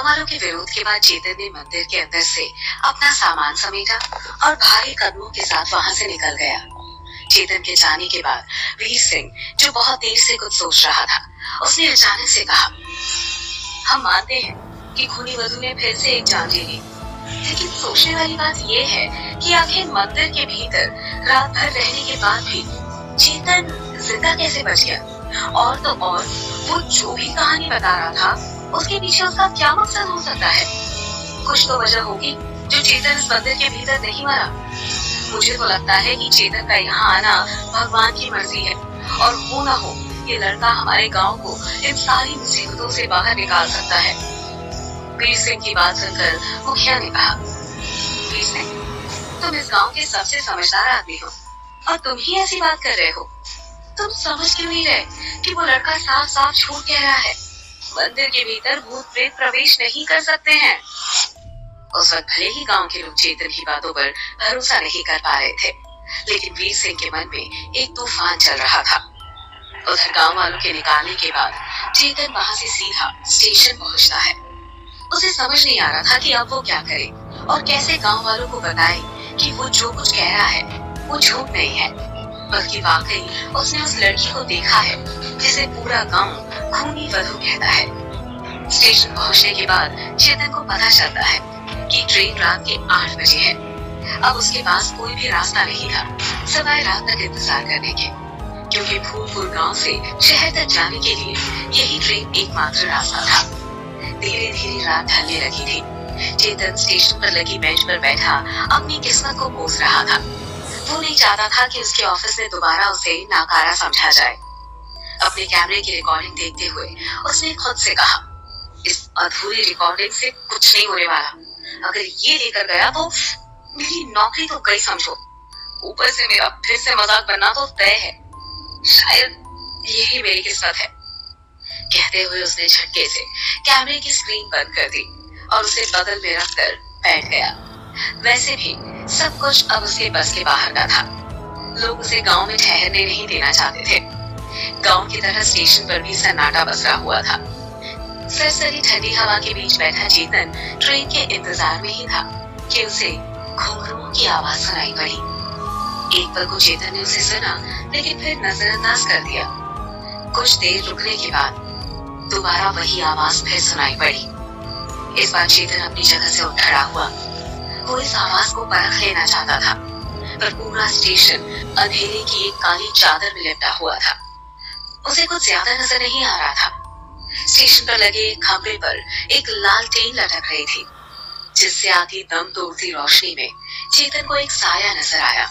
गांव वालों के विरोध के बाद चेतन ने मंदिर के अंदर से अपना सामान समेटा और भारी कदमों के साथ वहां से निकल गया। चेतन के जाने के बाद वीर सिंह, जो बहुत देर से कुछ सोच रहा था, उसने अचानक से कहा, हम मानते हैं कि खूनी वधू ने फिर से एक जान ले ली, लेकिन सोचने वाली बात यह है कि आखिर मंदिर के भीतर रात भर रहने के बाद भी चेतन जिंदा कैसे बच गया? और तो और वो जो भी कहानी बता रहा था, उसके पीछे उसका क्या मकसद हो सकता है? कुछ तो वजह होगी जो चेतन इस मंदिर के भीतर नहीं मरा। मुझे तो लगता है कि चेतन का यहाँ आना भगवान की मर्जी है, और हो ना हो ये लड़का हमारे गांव को इन सारी मुसीबतों से बाहर निकाल सकता है। वीर सिंह की बात सुनकर मुखिया ने कहा, वीर सिंह, तुम इस गांव के सबसे समझदार आदमी हो और तुम ही ऐसी बात कर रहे हो। तुम समझ क्यों नहीं रहे कि वो लड़का साफ साफ झूठ कह रहा है? मंदिर के भीतर भूत प्रेत प्रवेश नहीं कर सकते हैं। उस वक्त भले ही गांव के लोग चेतन की बातों पर भरोसा नहीं कर पा रहे थे, लेकिन वीर सिंह के मन में एक तूफान चल रहा था। उधर गांव वालों के निकालने के बाद चेतन वहां से सीधा स्टेशन पहुंचता है। उसे समझ नहीं आ रहा था कि अब वो क्या करे और कैसे गांव वालों को बताए कि वो जो कुछ कह रहा है वो झूठ नहीं है, बल्कि वाकई उसने उस लड़की को देखा है जिसे पूरा गांव खूनी वधू कहता है। स्टेशन पहुंचने के बाद चेतन को पता चलता है कि ट्रेन रात के 8 बजे है। अब उसके पास कोई भी रास्ता नहीं था सिवाय रात तक इंतजार करने के, क्योंकि फूलपुर गांव से शहर तक जाने के लिए यही ट्रेन एकमात्र रास्ता था। धीरे धीरे रात ढलने लगी थी। चेतन स्टेशन पर लगी बेंच पर बैठा अपनी किस्मत को कोस रहा था। वो नहीं चाहता था कि उसके ऑफिस में दोबारा उसे नाकारा समझा जाए। अपने कैमरे की रिकॉर्डिंग देखते हुए उसने खुद से कहा, इस अधूरी रिकॉर्डिंग से कुछ नहीं होने वाला। अगर ये लेकर गया तो मेरी नौकरी तो गई समझो, ऊपर से मेरा फिर से मजाक बनना तो तय है। शायद यही मेरी किस्मत है। कहते हुए उसने झटके से कैमरे की स्क्रीन बंद कर दी और उसे बगल में रखकर बैठ गया। वैसे भी सब कुछ अब उसके बस के बाहर का था। लोग उसे गांव में ठहरने नहीं देना चाहते थे। गांव की तरह स्टेशन पर भी सन्नाटा बसरा हुआ था। सरसरी ठंडी हवा के बीच बैठा चेतन ट्रेन के इंतजार में ही था कि उसे घुंघरुओं की आवाज सुनाई पड़ी। एक पल को चेतन ने उसे सुना, लेकिन फिर नजरअंदाज कर दिया। कुछ देर रुकने के बाद दोबारा वही आवाज फिर सुनाई पड़ी। इस बार चेतन अपनी जगह से उठ खड़ा हुआ। वो इस आवाज को परख लेना चाहता था, पर पूरा स्टेशन अंधेरे की एक काली चादर में लिपटा हुआ था। उसे कुछ ज्यादा नजर नहीं आ रहा था। स्टेशन पर लगे एक खंभे पर एक लालटेन लटक रही थी, जिससे आती दम तोड़ती रोशनी में चेतन को एक साया नजर आया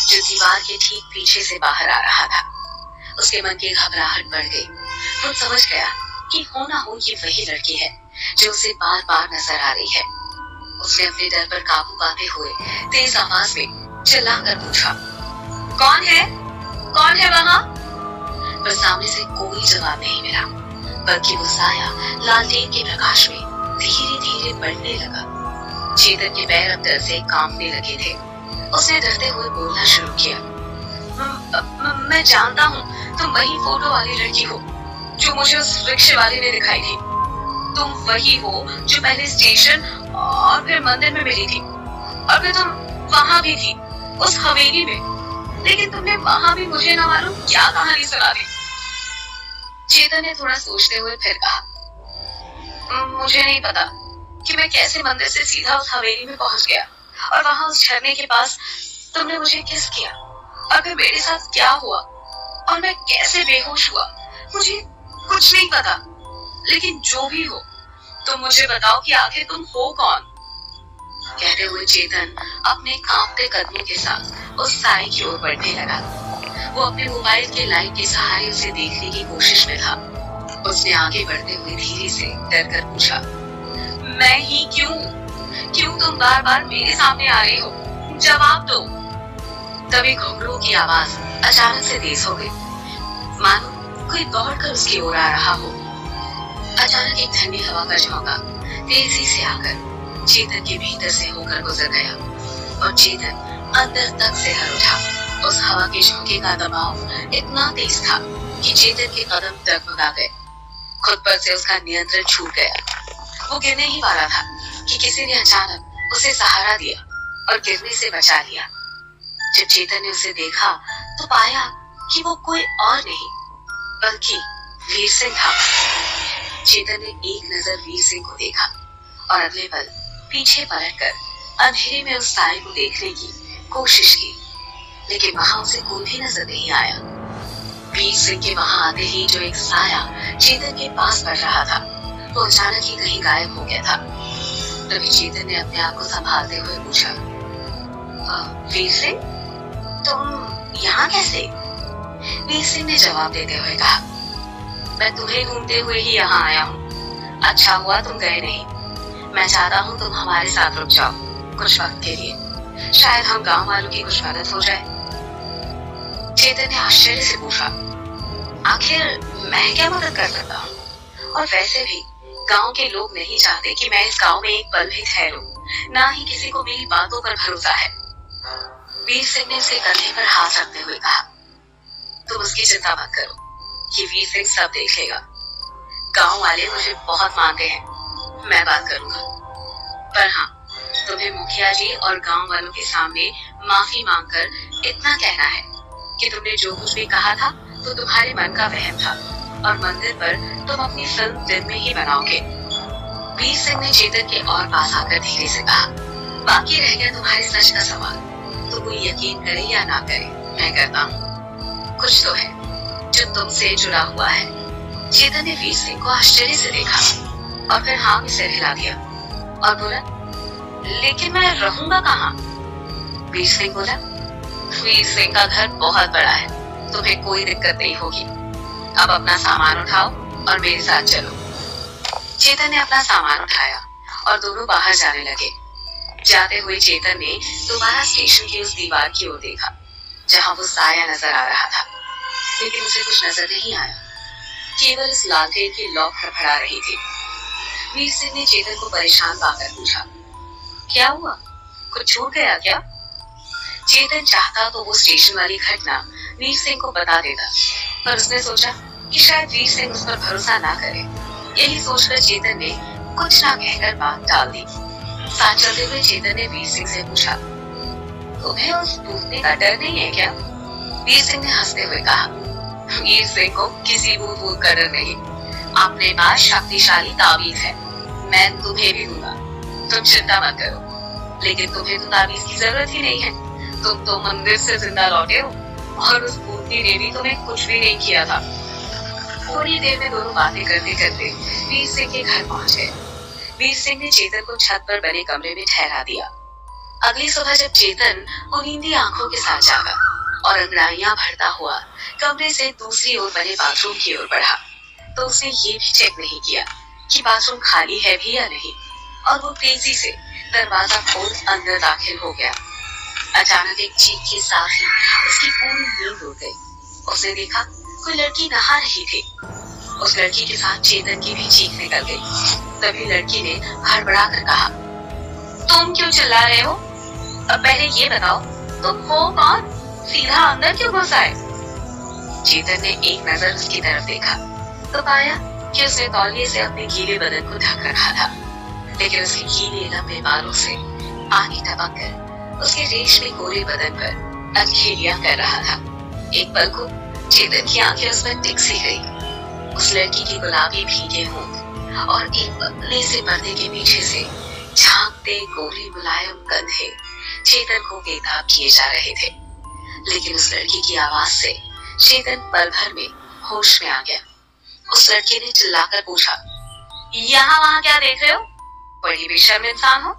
जो दीवार के ठीक पीछे से बाहर आ रहा था। उसके मन की घबराहट बढ़ गई। वो समझ गया कि हो ना हो ये वही लड़की है जो उसे बार बार नजर आ रही है। उसने अपने डर पर काबू पाते हुए तेज आवाज में चिल्लाकर पूछा, कौन है? कौन है वहाँ? पर सामने से कोई जवाब नहीं मिला, बल्कि वो साया लालटेन के प्रकाश में धीरे धीरे बढ़ने लगा। चेतन के पैर अब डर से कांपने लगे थे। उसने डरते हुए बोलना शुरू किया, मैं जानता हूँ तुम वही फोटो वाली लड़की हो जो मुझे उस रिक्शे वाले ने दिखाई थी। तुम वही हो जो पहले स्टेशन और फिर मंदिर में मिली थी, और फिर तुम वहां भी थी उस हवेली में, लेकिन तुमने वहां भी मुझे न मालूम क्या कहानी सुना दी। चेतन ने थोड़ा सोचते हुए फिर कहा, मुझे नहीं पता कि मैं कैसे मंदिर से सीधा उस हवेली में पहुंच गया, और वहां उस झरने के पास तुमने मुझे किस किया, और फिर मेरे साथ क्या हुआ और मैं कैसे बेहोश हुआ, मुझे कुछ नहीं पता। लेकिन जो भी हो तुम मुझे बताओ कि आखिर तुम हो कौन। कहते हुए चेतन अपने कांपते कदमों के साथ उस साए की ओर बढ़ने लगा। वो अपने मोबाइल के लाइट के सहारे उसे देखने की कोशिश में था। उसने आगे बढ़ते हुए धीरे से डर कर पूछा, मैं ही क्यों तुम बार बार मेरे सामने आ रही हो? जवाब दो। तभी घुंघरुओं की आवाज अचानक से तेज हो गई, मानो कोई दौड़कर उसकी ओर आ रहा हो। अचानक एक ठंडी हवा का झोंका तेजी से आकर चेतन के भीतर से होकर गुजर गया, और चेतन अंदर तक से हर उठा। उस हवा के झोंके का दबाव इतना तेज था कि चेतन के कदम डगमगा गए। खुद पर से उसका नियंत्रण छूट गया। वो गिरने ही वाला था कि किसी ने अचानक उसे सहारा दिया और गिरने से बचा लिया। जब चेतन ने उसे देखा तो पाया कि वो कोई और नहीं बल्कि वीर सिंह था। चेतन ने एक नजर वीर सिंह को देखा और अगले पल पीछे पलटकर अंधेरे में उस साए को देखने की कोशिश की, लेकिन वहां उसे कोई भी नजर नहीं आया। वीर सिंह के वहां आते ही जो एक साया चेतन के पास बढ़ रहा था वो अचानक ही कहीं गायब हो गया था। तभी चेतन ने अपने आप को संभालते हुए पूछा, वीर सिंह, तुम यहाँ कैसे? वीर सिंह ने जवाब देते हुए कहा, मैं तुम्हें ढूंढते हुए ही यहाँ आया हूँ। अच्छा हुआ तुम गए नहीं। मैं चाहता हूँ तुम हमारे साथ रुक जाओ कुछ वक्त के लिए, शायद हम गांव वालों की कुछ मदद हो जाए। चेतन ने आश्चर्य से पूछा, आखिर मैं क्या मदद कर सकता हूँ? और वैसे भी गांव के लोग नहीं चाहते कि मैं इस गांव में एक पल भी ठहरूं, ना ही किसी को मेरी बातों पर भरोसा है। वीर सिंह ने उसके कंधे पर हाथ रखते हुए कहा, तुम उसकी चिंता मत करो, ये वीर सिंह सब देख लेगा। गांव वाले मुझे बहुत मानते हैं, मैं बात करूंगा। पर हाँ, तुम्हें मुखिया जी और गांव वालों के सामने माफी मांगकर इतना कहना है कि तुमने जो कुछ भी कहा था तो तुम्हारे मन का वहम था और मंदिर पर तुम अपनी फिल्म दिन में ही बनाओगे। वीर सिंह ने चेतन के और पास आकर धीरे से कहा, बाकी रह गया तुम्हारे सच का सवाल, तो कोई यकीन करे या ना करे, मैं करता हूँ। कुछ तो है जो तुमसे जुड़ा हुआ है। चेतन ने वीर सिंह को आश्चर्य से देखा और फिर हाँ में सिर हिला दिया और बोला, लेकिन मैं रहूंगा कहाँ? वीर सिंह बोला, वीर सिंह का घर बहुत बड़ा है, तुम्हें कोई दिक्कत नहीं होगी। अब अपना सामान उठाओ और मेरे साथ चलो। चेतन ने अपना सामान उठाया और दोनों बाहर जाने लगे। जाते हुए चेतन ने दोबारा स्टेशन की उस दीवार की ओर देखा जहां वो साया नजर आ रहा था, लेकिन उसे कुछ नजर नहीं आया, केवल इस लालटेन की लौ फड़फड़ा रही थी। वीर सिंह ने चेतन को परेशान पाकर पूछा, क्या हुआ, कुछ छूट गया क्या? चेतन चाहता तो वो स्टेशन वाली घटना वीर सिंह को बता देता, पर उसने सोचा कि शायद वीर सिंह उस पर भरोसा ना करे। यही सोचकर चेतन ने कुछ ना कहकर बात टाल दी। साथ चलते हुए चेतन ने वीर सिंह से पूछा, तुम्हें उस भूतने का डर नहीं है क्या? वीर सिंह ने हंसते हुए कहा, वीर सिंह को किसी भूत का डर नहीं, अपने पास शक्तिशाली ताबीज है, मैं तुम्हें भी दूंगा, तुम चिंता मत करो। लेकिन तुम्हें तो ताबीज की जरूरत ही नहीं है, तुम तो मंदिर से जिंदा लौटे हो और उस भूतनी ने भी तुम्हें कुछ भी नहीं किया था। थोड़ी देर में दोनों बातें करते करते वीर सिंह के घर पहुंच गए। वीर सिंह ने चेतन को छत पर बने कमरे में ठहरा दिया। अगली सुबह जब चेतन उनींदी आंखों के साथ जागा और अंगड़ाइयां भरता हुआ कमरे से दूसरी ओर बने बाथरूम की ओर बढ़ा, तो उसने ये भी चेक नहीं किया कि बाथरूम खाली है भी या नहीं, और वो तेजी से दरवाजा खोल अंदर दाखिल हो गया। अचानक एक चीख के साथ ही उसकी पूरी नींद उड़ गई। उसने देखा कोई लड़की नहा रही थी। उस लड़की के साथ चेतन की भी चीख निकल गई। तभी लड़की ने हड़बड़ा कर कहा, तुम क्यों चिल्ला रहे हो? अब पहले ये बताओ तुम हो कौन? सीधा अंदर क्यों घुस आए? चेतन ने एक नजर उसकी तरफ देखा तो पाया कि उसने तौलिए से अपने गीले बदन को ढक रखा था, लेकिन उसके गीले लंबे बालों से पानी टपक कर उसके रेशमी गोरे बदन पर अनखेलियां कर रहा था। एक पल को चेतन की आंखें उस पर टिक सी गई। उस लड़की की गुलाबी भीगे होंठ और एक पतले से पर्दे के पीछे से झांकते गोरे मुलायम कंधे चेतन को बेताब किए जा रहे थे। लेकिन उस लड़की की आवाज से चेतन पल भर में होश में आ गया। उस लड़की ने चिल्लाकर पूछा, यहाँ वहाँ क्या देख रहे हो? बड़ी बेशर्म इंसान हो,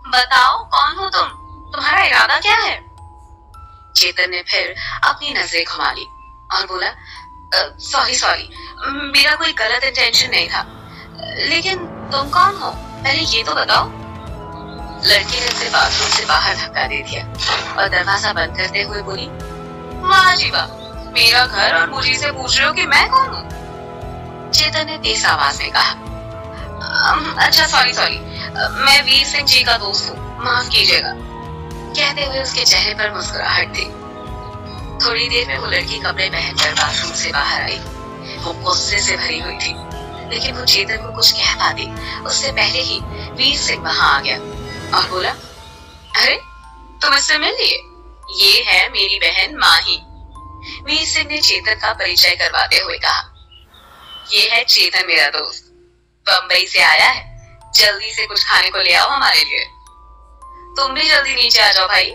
बताओ कौन हो तुम? तुम्हारा इरादा क्या है? चेतन ने फिर अपनी नजरें घुमा ली और बोला, सॉरी, मेरा कोई गलत इंटेंशन नहीं था, लेकिन तुम कौन हो पहले ये तो बताओ। लड़की ने उसे बाथरूम से बाहर धक्का दे दिया और दरवाजा बंद करते हुए बोली, वाह जी वाह, मेरा घर और मुझे से पूछ रहे हो कि मैं कौन हूँ? चेतन ने तेज आवाज में कहा, अच्छा सॉरी, मैं वीर सिंह जी का दोस्त हूँ, माफ कीजिएगा। कहते हुए उसके चेहरे पर मुस्कुराहट थी। थोड़ी देर में वो लड़की कपड़े पहनकर बाथरूम से बाहर आई। वो गुस्से से भरी हुई थी। लेकिन वो चेतन को कुछ कह पाती उससे पहले ही वीर सिंह वहां आ गया और बोला, अरे तुम इससे मिल लिए? ये है मेरी बहन माही। वीर सिंह ने चेतन का परिचय करवाते हुए कहा, ये है चेतन मेरा दोस्त, बम्बई से आया है, जल्दी से कुछ खाने को ले आओ हमारे लिए। तुम भी जल्दी नीचे आ जाओ भाई।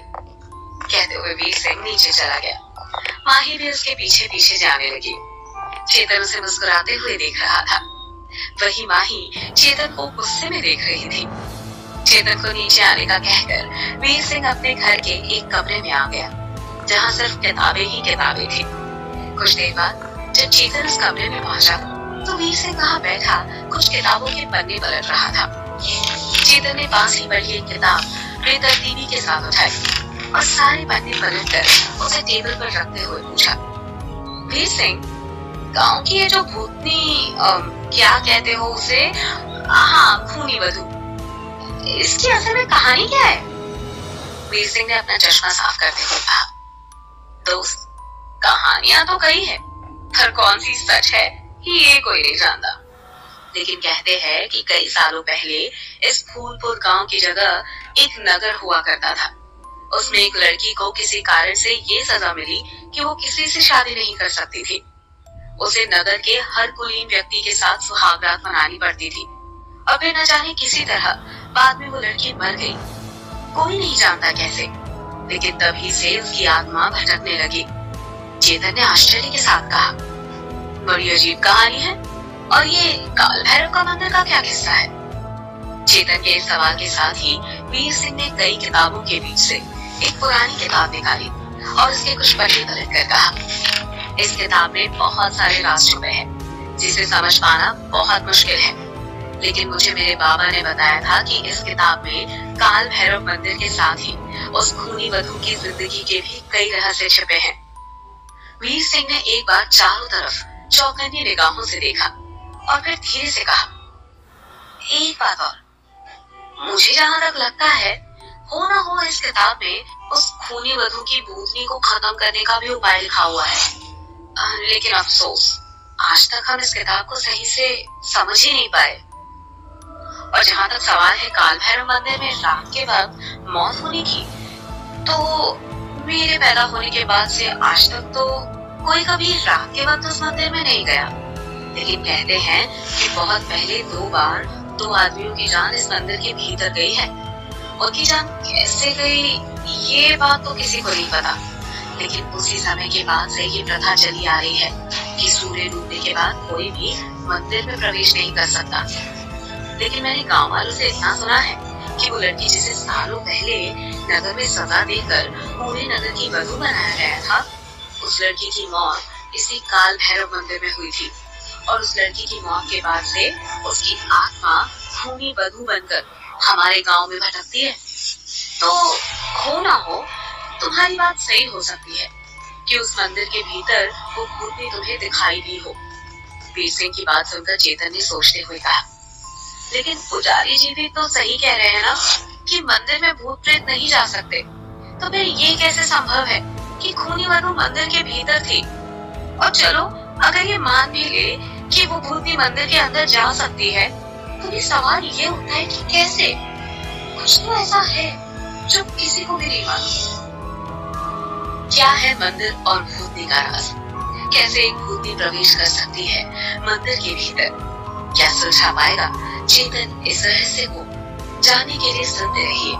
कहते हुए वीर सिंह नीचे चला गया। माही भी उसके पीछे पीछे जाने लगी। चेतन उसे मुस्कुराते हुए देख रहा था। वही माही चेतन को गुस्से में देख रही थी। चेतन को नीचे आने का कहकर वीर सिंह अपने घर के एक कमरे में आ गया, जहाँ सिर्फ किताबें ही किताबें थी। कुछ देर बाद जब चेतन उस कमरे में पहुंचा तो वीर सिंह वहां बैठा कुछ किताबों के पन्ने पलट रहा था। चेतन ने पास ही पड़ी एक किताब बेतरतीबी के साथ उठाई और सारे पन्ने पलटकर उसे टेबल पर रखते हुए पूछा, वीर सिंह, गांव की ये जो भूतनी क्या कहते हो उसे, हाँ खूनी वधू, इसकी असल में कहानी क्या है? वीर सिंह ने अपना चश्मा साफ करते हुए कहा, दोस्त, कहानियां तो कई है, पर कौन सी सच है ये कोई नहीं जानता। लेकिन कहते हैं कि कई सालों पहले इस फूलपुर गांव की जगह एक नगर हुआ करता था। उसमें एक लड़की को किसी कारण से ये सजा मिली कि वो किसी से शादी नहीं कर सकती थी। उसे नगर के हर कुलीन व्यक्ति के साथ सुहागरात मनानी पड़ती थी और फिर न जाने किसी तरह बाद में वो लड़की मर गई, कोई नहीं जानता कैसे, लेकिन तभी से उसकी आत्मा भटकने लगी। चेतन ने आश्चर्य के साथ कहा, बड़ी अजीब कहानी है, और ये काल भैरव का मंदिर का क्या किस्सा है? चेतन के इस सवाल के साथ ही वीर सिंह ने कई किताबों के बीच से एक पुरानी किताब निकाली और उसके कुछ पन्ने पलट कर कहा, इस किताब में बहुत सारे राज छुपे हैं जिसे समझ पाना बहुत मुश्किल है, लेकिन मुझे मेरे बाबा ने बताया था कि इस किताब में काल भैरव मंदिर के साथ ही उस खूनी वधू की जिंदगी के भी कई रहस्य छिपे हैं। वीर सिंह ने एक बार चारों तरफ चौकन्नी निगाहों से देखा और फिर धीरे से कहा, एक बात और, मुझे जहां तक लगता है हो ना हो इस किताब में उस खूनी वधू की भूतनी को खत्म करने का भी उपाय लिखा हुआ है, लेकिन अफसोस आज तक हम इस किताब को सही से समझ ही नहीं पाए। और जहां तक सवाल है काल भैरव मंदिर में रात के वक्त मौत होने की, तो मेरे पैदा होने के बाद से आज तक तो कोई कभी रात के वक्त उस मंदिर में नहीं गया, लेकिन कहते हैं कि बहुत पहले 2 बार 2 आदमियों की जान इस मंदिर के भीतर गई है। उनकी जान कैसे गई ये बात तो किसी को नहीं पता, लेकिन उसी समय के बाद से ये प्रथा चली आ रही है कि सूर्य डूबने के बाद कोई भी मंदिर में प्रवेश नहीं कर सकता। लेकिन मैंने गांव वालों से इतना सुना है कि वो लड़की जिसे सालों पहले नगर में सजा देकर पूरे नगर की वधू बनाया गया था, उस लड़की की मौत इसी काल भैरव मंदिर में हुई थी, और उस लड़की की मौत के बाद से उसकी आत्मा खूनी वधू बनकर हमारे गांव में भटकती है। तो हो ना हो तुम्हारी बात सही हो सकती है कि उस मंदिर के भीतर वो भूतनी तुम्हें दिखाई दी हो। वीर सिंह की बात सुनकर चेतन ने सोचते हुए कहा, लेकिन पुजारी जी भी तो सही कह रहे हैं ना कि मंदिर में भूत प्रेत नहीं जा सकते, तो फिर ये कैसे संभव है कि खूनी वधू मंदिर के भीतर थी? और चलो अगर ये मान भी ले कि वो भूतनी मंदिर के अंदर जा सकती है, तो ये सवाल ये उठता है कि कैसे? कुछ तो ऐसा है जो किसी को भी नहीं मालूम। क्या है मंदिर और भूतनी का राज? कैसे एक भूतनी प्रवेश कर सकती है मंदिर के भीतर? क्या सुलझा पाएगा चेतन इस रहस्य को? जानने के लिए सुनते रहिए